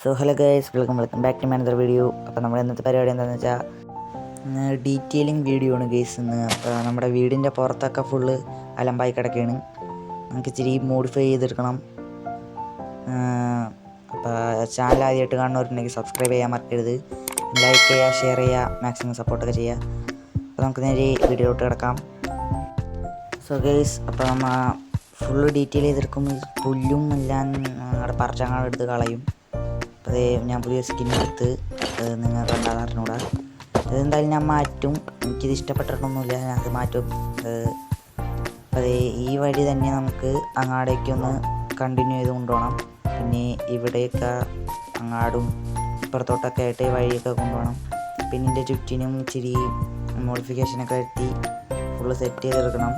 So hello guys, welcome back to my another video. അപ്പോൾ നമ്മുടെ ഇന്നത്തെ പരിപാടി എന്താണെന്ന് വെച്ചാൽ ഡീറ്റെയിലിംഗ് വീഡിയോ ആണ് ഗൈസ് ഇന്ന്. അപ്പോൾ നമ്മുടെ വീടിൻ്റെ പുറത്തൊക്കെ ഫുള്ള് അലമ്പായി കിടക്കുകയാണ്. നമുക്ക് ഇച്ചിരി മോഡിഫൈ ചെയ്തെടുക്കണം. അപ്പോൾ ചാനൽ ആദ്യമായിട്ട് കാണുന്നവരുണ്ടെങ്കിൽ സബ്സ്ക്രൈബ് ചെയ്യാൻ മറക്കരുത്. ലൈക്ക് ചെയ്യുക, ഷെയർ ചെയ്യുക, മാക്സിമം സപ്പോർട്ടൊക്കെ ചെയ്യുക. അപ്പോൾ നമുക്ക് നേരെ വീഡിയോയിലോട്ട് കിടക്കാം. സോ ഗൈസ്, അപ്പോൾ നമ്മൾ ഫുള്ള് ഡീറ്റെയിൽ ചെയ്തെടുക്കുമ്പോൾ പുല്ലും എല്ലാം അവിടെ പറച്ചങ്ങാടെടുത്ത് കളയും. അപ്പോൾ ഞാൻ പുതിയ സ്കിൻ എടുത്ത് നിങ്ങൾ കണ്ടാൽ അറിഞ്ഞൂടാ. ഇതെന്തായാലും ഞാൻ മാറ്റും. എനിക്കിത് ഇഷ്ടപ്പെട്ടിട്ടൊന്നുമില്ല, ഞാനത് മാറ്റും. അപ്പോൾ ഈ വഴി തന്നെ നമുക്ക് അങ്ങാടേക്കൊന്ന് കണ്ടിന്യൂ ചെയ്ത് കൊണ്ടുപോകണം. പിന്നെ ഇവിടെയൊക്കെ അങ്ങാടും ഇപ്പുറത്തോട്ടൊക്കെ ആയിട്ട് വഴിയൊക്കെ കൊണ്ടുപോകണം. പിന്നെ ഇതിൻ്റെ ചുറ്റിനും ഇച്ചിരി മോഡിഫിക്കേഷനൊക്കെ വരുത്തി ഫുള്ള് സെറ്റ് ചെയ്തെടുക്കണം.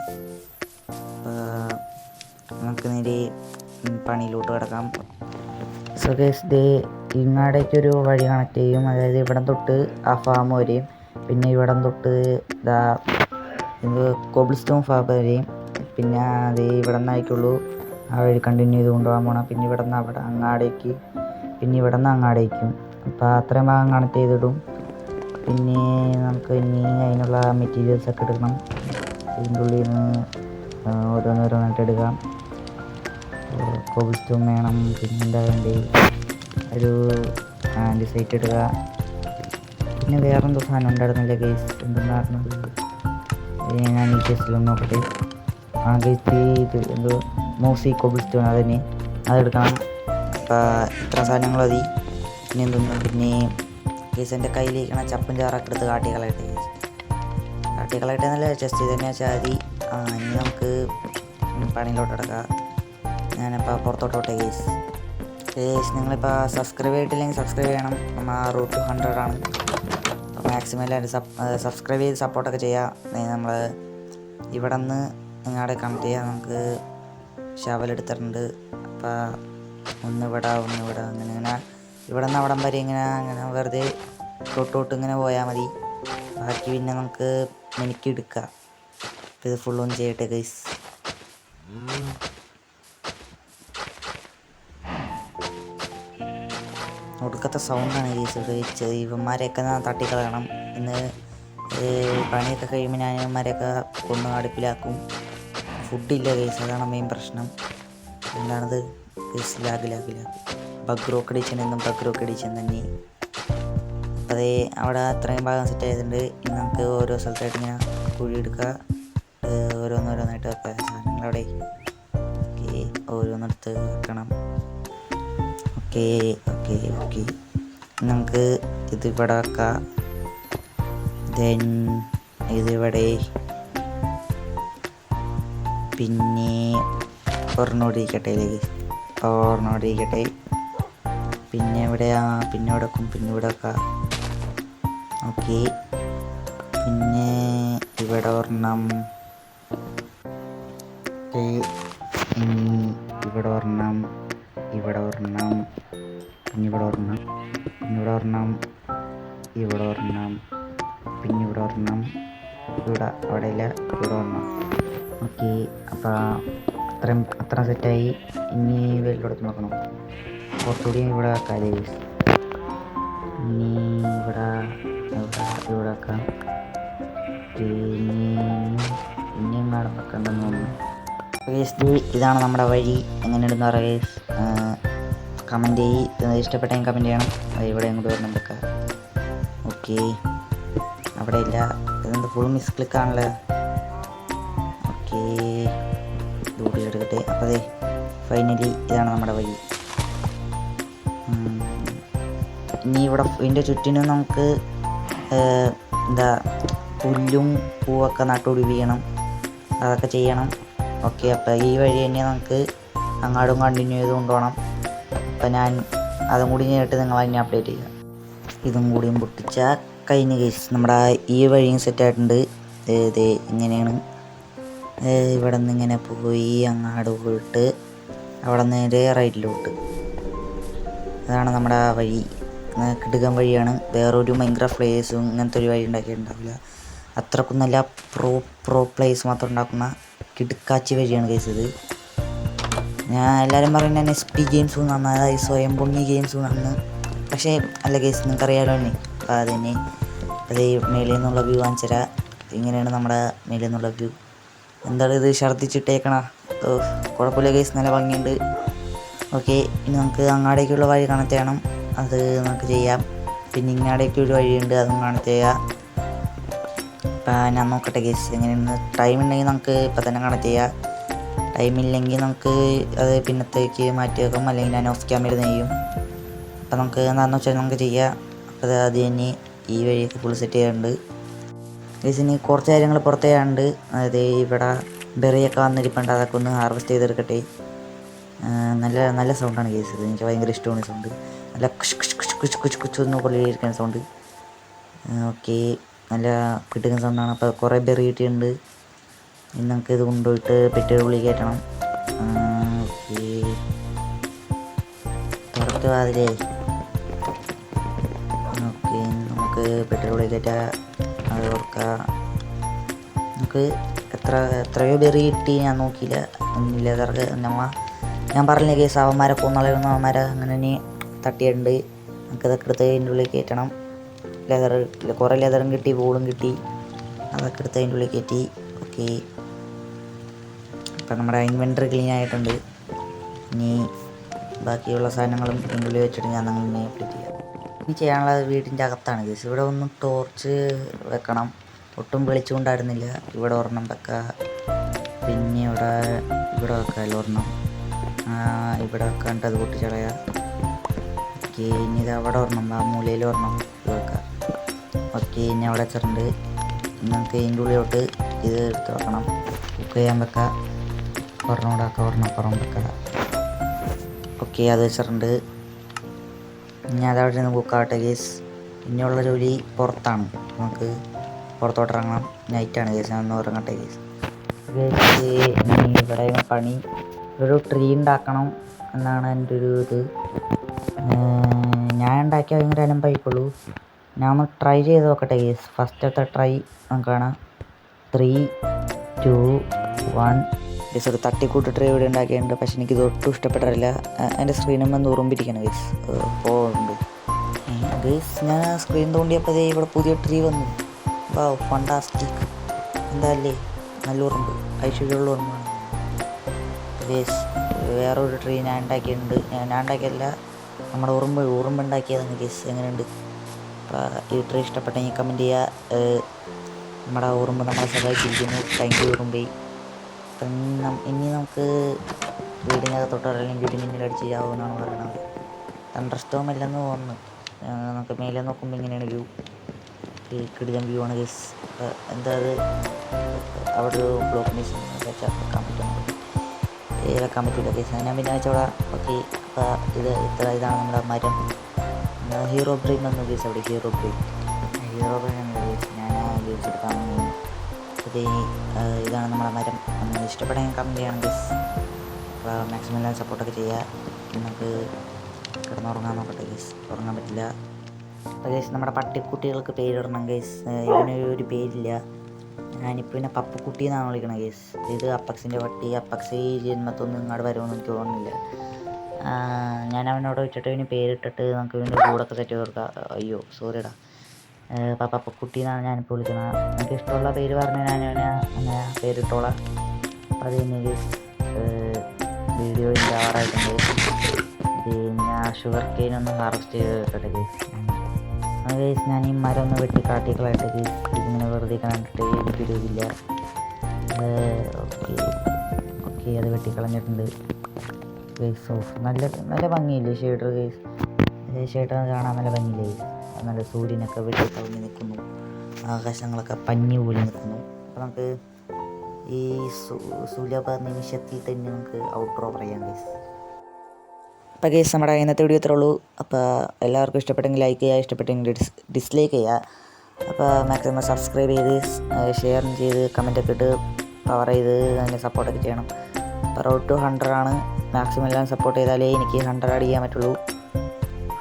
നമുക്ക് നേരെ പണിയിലോട്ട് കിടക്കാം. സോ ഗൈസ്, ഇങ്ങാടേക്കൊരു വഴി കണക്ട് ചെയ്യും. അതായത് ഇവിടം തൊട്ട് ആ ഫാം വരെയും, പിന്നെ ഇവിടം തൊട്ട് കോബിൾ സ്റ്റോൺ ഫാം വരെയും, പിന്നെ അത് ഇവിടെ നിന്നായിരിക്കുള്ളൂ ആ വഴി കണ്ടിന്യൂ ചെയ്ത് കൊണ്ടുപോകാൻ പോകണം. പിന്നെ ഇവിടെ നിന്ന് അവിടെ അങ്ങാടേക്ക്, പിന്നെ ഇവിടെ നിന്ന് അങ്ങാടേക്കും. അപ്പോൾ അത്രയും ഭാഗം കണക്ട് ചെയ്തിടും. പിന്നെ നമുക്ക് ഇനി അതിനുള്ള മെറ്റീരിയൽസൊക്കെ എടുക്കണം. ഇതിൻ്റെ ഉള്ളിൽ നിന്ന് ഓരോന്നോരോന്നായിട്ട് എടുക്കാം. കോബിൾ സ്റ്റോൺ വേണം. പിന്നെ എന്താ വേണ്ടി ഒരു ആൻറ്റിസൈറ്റ് ഇടുക. പിന്നെ വേറെന്തോ സാധനം ഉണ്ടായിരുന്നില്ല ഗൈസ്, എന്തെന്ന് പറഞ്ഞത് ഞാൻ ഈ കേസിലൊന്ന് നോക്കട്ടെ. ഗൈസ്, ഇത് എന്തോ മോസി കോബിൾ സ്റ്റോൺ, അതിന് അതെടുക്കണം. അപ്പോൾ ഇത്ര സാധനങ്ങൾ മതി. പിന്നെ എന്തൊന്നും, പിന്നെ ഗൈസ് എൻ്റെ കയ്യിലിരിക്കണ ചപ്പും ചാറൊക്കെ എടുത്ത് കാട്ടിക്കളയട്ടെ. കാട്ടിക്കളയട്ടെ എന്നല്ല, ജസ്റ്റ് ഇത് തന്നെ വെച്ചാൽ മതി. ഇനി നമുക്ക് പണിയിലോട്ട് കിടക്കാം. ഞാനിപ്പോൾ പുറത്തോട്ടോട്ടെ ഗൈസ്. നിങ്ങളിപ്പോൾ സബ്സ്ക്രൈബ് ചെയ്തിട്ടില്ലെങ്കിൽ സബ്സ്ക്രൈബ് ചെയ്യണം. നമ്മൾ റൂട്ട് 100 ആണ്. അപ്പോൾ മാക്സിമം എല്ലാവരും സബ്സ്ക്രൈബ് ചെയ്ത് സപ്പോർട്ടൊക്കെ ചെയ്യുക. നമ്മൾ ഇവിടെ നിന്ന് നിങ്ങളുടെ കണക്ട് ചെയ്യുക. നമുക്ക് ഷവലെടുത്തിട്ടുണ്ട്. അപ്പോൾ ഒന്നിവിടെ അങ്ങനെ ഇവിടെ നിന്ന് അവിടം വരെ ഇങ്ങനെ വെറുതെ തൊട്ടോട്ട് ഇങ്ങനെ പോയാൽ മതി. ബാക്കി പിന്നെ നമുക്ക് മെനിക്കെടുക്കാം. അപ്പോൾ ഇത് ഫുള്ളൊന്നും ചെയ്യട്ടെ ഗൈസ്. ഒടുക്കത്തെ സൗണ്ടാണ് ഗൈസ്. ഇവന്മാരെയൊക്കെ തട്ടിക്കളയണം. ഇന്ന് പണിയൊക്കെ കഴിയുമ്പോൾ ഞാൻ ഇവന്മാരെയൊക്കെ കൊന്ന് അടുപ്പിലാക്കും. ഫുഡില്ല ഗൈസ്, അതാണ് മെയിൻ പ്രശ്നം. എന്താണത് guys? Lag bug rock edition എന്നും ബഗ് റോക്ക് എഡിഷൻ തന്നെ. അപ്പോൾ അതേ അവിടെ അത്രയും ഭാഗം സെറ്റ് ആയതുകൊണ്ട് ഇനി നമുക്ക് ഓരോ സ്ഥലത്തായിട്ട് ഇങ്ങനെ കുഴിയെടുക്കുക. ഓരോന്നോരോന്നായിട്ട് വെക്കുക. സാധനങ്ങളവിടെ ഓരോന്നെടുത്ത് വെക്കണം. ഓക്കെ, നമുക്ക് ഇതിവിടെ വെക്കാം. ദെൻ ഇതിവിടെ, പിന്നെ ഒരെണ്ണോടിരിക്കട്ടെ. പിന്നെ ഇവിടെ വെക്കും. പിന്നെ ഇവിടെ വെക്കാം. ഓക്കെ, പിന്നെ ഇവിടെ ഒരെണ്ണം, ഇവിടെ ഒരെണ്ണം, ഇവിടെ ഒരെണ്ണം, പിന്നെ ഇവിടെ ഒരെണ്ണം, പിന്നെ ഇവിടെ ഒരെണ്ണം, ഇവിടെ ഒരെണ്ണം, പിന്നെ ഇവിടെ ഒരെണ്ണം, ഇവിടെ അവിടെ ഇല്ല, ഇവിടെ ഒരെണ്ണം. ഓക്കെ, അപ്പോൾ അത്ര സെറ്റായി. ഇനി വെള്ളമെടുത്ത് നോക്കണം. കുറച്ചുകൂടി ഇവിടെ വെക്കാം. ഇനി ഇവിടെ വെക്കാം. പിന്നെ എങ്ങാടും വെക്കണ്ടെന്ന് തോന്നുന്നു. ഇതാണ് നമ്മുടെ വഴി. എങ്ങനെയുണ്ടെന്ന് പറയുക, കമൻറ്റ് ചെയ്യ്. ഇഷ്ടപ്പെട്ടെങ്കിൽ കമൻറ്റ് ചെയ്യണം. ഇവിടെ ഇങ്ങോട്ട് വരണം വെക്കാം. ഓക്കെ, അവിടെ ഇല്ല. ഇതെന്ത് ഫുൾ മിസ് ക്ലിക്കാണല്ലോ. ഓക്കെ, എടുക്കട്ടെ. അപ്പോൾ അതെ, ഫൈനലി ഇതാണ് നമ്മുടെ വഴി. ഇനി ഇതിൻ്റെ ചുറ്റിനും നമുക്ക് പുല്ലും പൂവൊക്കെ നട്ടുപിടിപ്പിക്കണം. അതൊക്കെ ചെയ്യണം. ഓക്കെ, അപ്പോൾ ഈ വഴി തന്നെ നമുക്ക് അങ്ങോട്ടും കണ്ടിന്യൂ ചെയ്ത് കൊണ്ടുപോകണം. അപ്പം ഞാൻ അതും കൂടി ചെയ്തിട്ട് നിങ്ങളെ തന്നെ അപ്ഡേറ്റ് ചെയ്യാം. ഇതും കൂടിയും പൊട്ടിച്ചാൽ കഴിഞ്ഞ കേസ് നമ്മുടെ ഈ വഴിയും സെറ്റായിട്ടുണ്ട്. ഇത് ഇങ്ങനെയാണ്. ഇവിടെ നിന്ന് ഇങ്ങനെ പോയി അങ്ങാട് പോയിട്ട് അവിടെ നിന്ന് റൈറ്റിലോട്ട്. അതാണ് നമ്മുടെ ആ വഴി. കിടുകൻ വഴിയാണ്. വേറൊരു മൈൻക്രാഫ്റ്റ് പ്ലേയേഴ്സും ഇങ്ങനത്തെ ഒരു വഴി ഉണ്ടാക്കിയിട്ടുണ്ടാവില്ല. അത്രക്കും നല്ല പ്രോ പ്ലേയേഴ്സ് മാത്രം ഉണ്ടാക്കുന്ന കിടുക്കാച്ചി വഴിയാണ് കേസ് ഇത്. ഞാൻ എല്ലാവരും പറയുന്നത് NSP ഗെയിംസ് എന്നാണ്, അതായത് സ്വയം പൊങ്ങി ഗെയിംസ് എന്നാണ്. പക്ഷേ അല്ല ഗെയിംസ് നിങ്ങൾക്കറിയാലോ തന്നെ. അപ്പോൾ അതിന് അത് മേളിൽ നിന്നുള്ള വ്യൂ കാണിച്ചു തരാം. ഇങ്ങനെയാണ് നമ്മുടെ മേളിൽ നിന്നുള്ള വ്യൂ. എന്താണ് ഇത് ഛർദ്ദിച്ചിട്ടേക്കണ? കുഴപ്പമില്ല ഗെയിംസ്, നല്ല ഭംഗിയുണ്ട്. ഓക്കെ, ഇനി നമുക്ക് അങ്ങാടേക്കുള്ള വഴി കണക്ട് ചെയ്യണം. അത് നമുക്ക് ചെയ്യാം. പിന്നെ ഇങ്ങാടേക്ക് ഒരു വഴിയുണ്ട്, അതും കണക്ട് ചെയ്യാം. ഇപ്പം ഞാൻ നോക്കട്ടെ ഗെയിംസ് എങ്ങനെയാണ്. ടൈം ഉണ്ടെങ്കിൽ നമുക്ക് ഇപ്പം തന്നെ കണക്ട് ചെയ്യാം. ടൈമില്ലെങ്കിൽ നമുക്ക് അത് പിന്നത്തേക്ക് മാറ്റി വെക്കാം, അല്ലെങ്കിൽ ഞാൻ ഓഫ് ക്യാമറ ചെയ്യും. അപ്പം നമുക്ക് എന്താണെന്ന് വെച്ചാൽ നമുക്ക് ചെയ്യാം. അപ്പോൾ അത് കഴിഞ്ഞ് ഈ വഴിയൊക്കെ ഫുൾ സെറ്റ് ചെയ്യാറുണ്ട് ഗൈസ്. ഇനി കുറച്ച് കാര്യങ്ങൾ പുറത്ത് ചെയ്യാറുണ്ട്. അതായത് ഇവിടെ ബെറിയൊക്കെ വന്നിരിപ്പുണ്ട്, അതൊക്കെ ഒന്ന് ഹാർവെസ്റ്റ് ചെയ്തെടുക്കട്ടെ. നല്ല നല്ല സൗണ്ടാണ് ഗൈസ്, ഇത് എനിക്ക് ഭയങ്കര ഇഷ്ടമാണ് സൗണ്ട്. നല്ല കുച്ച് കുച്ച് കുച്ച് കുച്ച് കുച്ച് കുച്ച് എന്ന് കൊള്ളിയിരിക്കുന്ന സൗണ്ട്. ഓക്കെ, നല്ല കിട്ടുന്ന സൗണ്ടാണ്. അപ്പോൾ കുറേ ബെറി കിട്ടിയിട്ടുണ്ട്. ഇനി നമുക്ക് ഇത് കൊണ്ടുപോയിട്ട് പെട്ടിയുടെ ഉള്ളിൽ കയറ്റണം. ഓക്കെ, പുറത്ത് വാതിലേ. ഓക്കെ, നമുക്ക് പെട്ടിയുടെ ഉള്ളിൽ കയറ്റാം. അത് ഓർക്കുക, നമുക്ക് എത്രയോ ബെറി കിട്ടി ഞാൻ നോക്കിയില്ല. ലെതർക്ക് ഞാൻ പറഞ്ഞില്ല കേസ്, അവന്മാരെ കൊന്നളയുന്ന അവന്മാരെ അങ്ങനെ ഇനി തട്ടിയിട്ടുണ്ട്. നമുക്കിതൊക്കെ എടുത്ത് അതിൻ്റെ ഉള്ളിൽ കയറ്റണം. കുറേ ലെതറും കിട്ടി, ബോളും കിട്ടി, അതൊക്കെ എടുത്ത് അതിൻ്റെ ഉള്ളിൽ കയറ്റി. ഓക്കെ, ഇപ്പം നമ്മുടെ ഇൻവെൻറ്ററി ക്ലീൻ ആയിട്ടുണ്ട്. ഇനി ബാക്കിയുള്ള സാധനങ്ങളും ഇതിൻ്റെ ഉള്ളിൽ വെച്ചിട്ട് ഞാൻ നിങ്ങൾ അപ്ഡേറ്റ് ചെയ്യാം. ഇനി ചെയ്യാനുള്ളത് വീടിൻ്റെ അകത്താണ് കേസ്. ഇവിടെ ഒന്ന് ടോർച്ച് വെക്കണം. ഒട്ടും വെളിച്ചുകൊണ്ടായിരുന്നില്ല. ഇവിടെ ഒരെണ്ണം വെക്കുക, പിന്നെ ഇവിടെ വെക്കാം ഒരെണ്ണം, ഇവിടെ വെക്കാണ്ട് അത് പൊട്ടിച്ചളയുക. ഓക്കെ, ഇനി ഇത് അവിടെ ഒരെണ്ണം, ആ മൂലയിൽ ഒരെണ്ണം ഇത് വെക്കാം. ഓക്കെ, ഇനി അവിടെ വെച്ചിട്ടുണ്ട്. നമുക്ക് ഇതിൻ്റെ ഉള്ളിലോട്ട് ഇത് എടുത്ത് വെക്കണം. കുക്ക് ചെയ്യാൻ വെക്കാം. ഒരെണ്ണം കൂടെ വെക്കാം, ഒരെണ്ണം അപ്പുറം വെക്കാം. ഓക്കെ, അത് വെച്ചിട്ടുണ്ട്. ഇനി അതവിടെ നിന്ന് കുക്കാവട്ടെ കേസ്. ഇനിയുള്ള ജോലി പുറത്താണ്, നമുക്ക് പുറത്തോട്ടിറങ്ങണം. നൈറ്റാണ് കേസ്, ഞാൻ ഒന്ന് ഉറങ്ങട്ടെ കേസ്. ഇവിടെ പണി ഒരു ട്രീ ഉണ്ടാക്കണം എന്നാണ് എൻ്റെ ഒരു ഇത്. ഞാൻ ഉണ്ടാക്കിയ ഭയങ്കര അലമ്പായിക്കോളൂ. ഞാൻ ഒന്ന് ട്രൈ ചെയ്ത് നോക്കട്ടെ കേസ്. ഫസ്റ്റത്തെ ട്രൈ നമുക്ക് കാണാം. 3, 2, 1. ഗേസ്, ഒരു തട്ടിക്കൂട്ട് ട്രൈ ഇവിടെ ഉണ്ടാക്കിയിട്ടുണ്ട്. പക്ഷെ എനിക്കിത് ഒട്ടും ഇഷ്ടപ്പെട്ടില്ല. എൻ്റെ സ്ക്രീനും വന്ന് ഉറുമ്പിരിക്കണം ഗേസ്. പോകുന്നുണ്ട് ഗേസ്. ഞാൻ സ്ക്രീൻ തോണ്ടിയപ്പോൾ ഇവിടെ പുതിയ ട്രീ വന്നു. വാവ്, ഫണ്ടാസ്റ്റിക്. എന്താല്ലേ, നല്ല ഉറുമ്പ്, ഐശ്വര്യമുള്ള ഉറുമ്പാണ് ഗേസ്. വേറൊരു ട്രീ ഞാൻ ഉണ്ടാക്കിയിട്ടുണ്ട്. ഞാൻ ഉണ്ടാക്കിയല്ല, നമ്മുടെ ഉറുമ്പ് ഉണ്ടാക്കിയതാണ് ഗേസ്. എങ്ങനെയുണ്ട്? അപ്പോൾ ഈ ട്രീ ഇഷ്ടപ്പെട്ടെങ്കിൽ കമൻറ്റ് ചെയ്യുക. നമ്മുടെ ഉറുമ്പ് നമ്മളെ സഹായിച്ചിരിക്കുന്നു. Thank you ഉറുമ്പേ. അപ്പം ഇനി നമുക്ക് വീടിനകത്തോട്ടോ അല്ലെങ്കിൽ വീടിനിടടിച്ച് ചെയ്യാവുന്നതാണ് പറയുന്നത്. തണ്ടർസ്റ്റോം ഇല്ലെന്ന് തോന്നുന്നു. നമുക്ക് മേലെ നോക്കുമ്പോൾ ഇങ്ങനെയാണ് വ്യൂ. കിടിലൻ വ്യൂ ആണ് ഗേസ്. എന്താ അത്, അവിടെ ഒരു ബ്ലോക്ക് മിസ് വെച്ചാൽ വെക്കാൻ പറ്റില്ല ഗേസ്. ഞാൻ പിന്നെ വെച്ചവിടെ. ഓക്കെ, അപ്പോൾ ഇതാണ് നമ്മുടെ മരം. ഹീറോ ബ്രെയിൻ വന്നു ഗേസ്. അവിടെ ഹീറോ ബ്രെയിൻ ആണ് ഗേസ്. ഞാൻ യൂസ് എടുക്കാൻ പോകുന്നു. ഇതാണ് നമ്മുടെ മരം. നമ്മൾ ഇഷ്ടപ്പെടാൻ കമൻറ്റ് ചെയ്യണം ഗേസ്. അപ്പോൾ മാക്സിമം എല്ലാം സപ്പോർട്ടൊക്കെ ചെയ്യുക. നമുക്ക് കിടന്നുറങ്ങാൻ നോക്കട്ടെ ഗേസ്. ഉറങ്ങാൻ പറ്റില്ല. അപ്പോൾ ഗേസ്, നമ്മുടെ പട്ടിക്കുട്ടികൾക്ക് പേരിടണം ഗേസ്. ഇതിനൊരു പേരില്ല. ഞാനിപ്പോൾ പിന്നെ പപ്പക്കുട്ടി എന്നാണ് വിളിക്കണം ഗേസ്. ഇത് അപ്പക്സിൻ്റെ പട്ടി. അപ്പക്സ് ഈ ജന്മത്തൊന്നും ഇങ്ങോട്ട് വരുമെന്ന് എനിക്ക് തോന്നുന്നില്ല. ഞാൻ അവനോട് വെച്ചിട്ട് ഇനി പേരിട്ടിട്ട് നമുക്ക് ഇതിൻ്റെ കൂടൊക്കെ സെറ്റ് ചെയ്ത് കൊടുക്കാം. അയ്യോ സോറിടാ. പപ്പക്കുട്ടി എന്നാണ് ഞാനിപ്പോൾ വിളിക്കുന്നത്. എനിക്ക് ഇഷ്ടമുള്ള പേര് പറഞ്ഞാൽ ഞാൻ അങ്ങനെ പേരിട്ടോളാം. അപ്പോൾ അത് തന്നെ ഗേസ്, വീഡിയോ ഇതിൻ്റെ ആവാറായിട്ടുണ്ട്. പിന്നെ ഷുഗർ കെയിൻ ഒന്ന് ഹാർവെസ്റ്റ് ചെയ്ത് വെക്കട്ടെ ഗേസ്. ഗേസ്, ഞാൻ ഈ മരം ഒന്ന് വെട്ടി കാട്ടികളായിട്ട് ഗേസ്. ഇതിങ്ങനെ വെറുതെ കണ്ടിട്ട് എനിക്കൊരിതില്ല. ഓക്കെ, അത് വെട്ടിക്കളഞ്ഞിട്ടുണ്ട് ഗേസ്. ഓഫ്, നല്ല ഭംഗിയില്ലേ ഷെയ്ഡർ ഗേസ്. ഷെയ്ഡർ കാണാൻ നല്ല ഭംഗിയില്ലേ ഗേസ്. നല്ല സൂര്യനൊക്കെ വെട്ടി കളഞ്ഞ് നിൽക്കുന്നു, ആകാശങ്ങളൊക്കെ പഞ്ഞി പോലെ നിൽക്കുന്നു. അപ്പോൾ നമുക്ക് ഈ സുലഭ നിമിഷത്തിൽ തന്നെ നമുക്ക് ഔട്ട്റോ പറയാം ഗേസ്. അപ്പോൾ ഗേസ്, നമ്മുടെ ഇന്നത്തെ വീഡിയോ ഇത്രേ ഉള്ളൂ. അപ്പോൾ എല്ലാവർക്കും ഇഷ്ടപ്പെട്ടെങ്കിൽ ലൈക്ക് ചെയ്യുക, ഇഷ്ടപ്പെട്ടെങ്കിൽ ഡിസ്ലൈക്ക് ചെയ്യുക. അപ്പോൾ മാക്സിമം സബ്സ്ക്രൈബ് ചെയ്ത് ഷെയർ ചെയ്ത് കമൻറ്റൊക്കെ ഇട്ട് പവർ ചെയ്ത് അതിനെ സപ്പോർട്ടൊക്കെ ചെയ്യണം. അപ്പോൾ റോഡ് ടു 100 ആണ്. മാക്സിമം എല്ലാം സപ്പോർട്ട് ചെയ്താലേ എനിക്ക് 100 ആഡ് ചെയ്യാൻ പറ്റുള്ളൂ.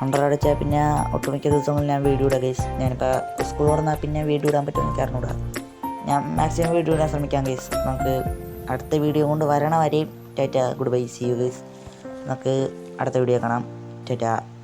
100 അടിച്ചാൽ പിന്നെ ഒട്ടുമിക്ക ദിവസങ്ങളിൽ ഞാൻ വീഡിയോ ഇടാം ഗേസ്. ഞാനിപ്പോൾ സ്കൂൾ തുറന്നാൽ പിന്നെ വീഡിയോ ഇടാൻ പറ്റുമെന്ന് എനിക്ക് അറിഞ്ഞൂടാ. ഞാൻ മാക്സിമം വീഡിയോ ഇടാൻ ശ്രമിക്കാം ഗേസ്. നമുക്ക് അടുത്ത വീഡിയോ കൊണ്ട് വരണ വരെയും Tata, good bye, C you guys. നമുക്ക് അടുത്ത വീഡിയോ കാണാം. ടാറ്റ.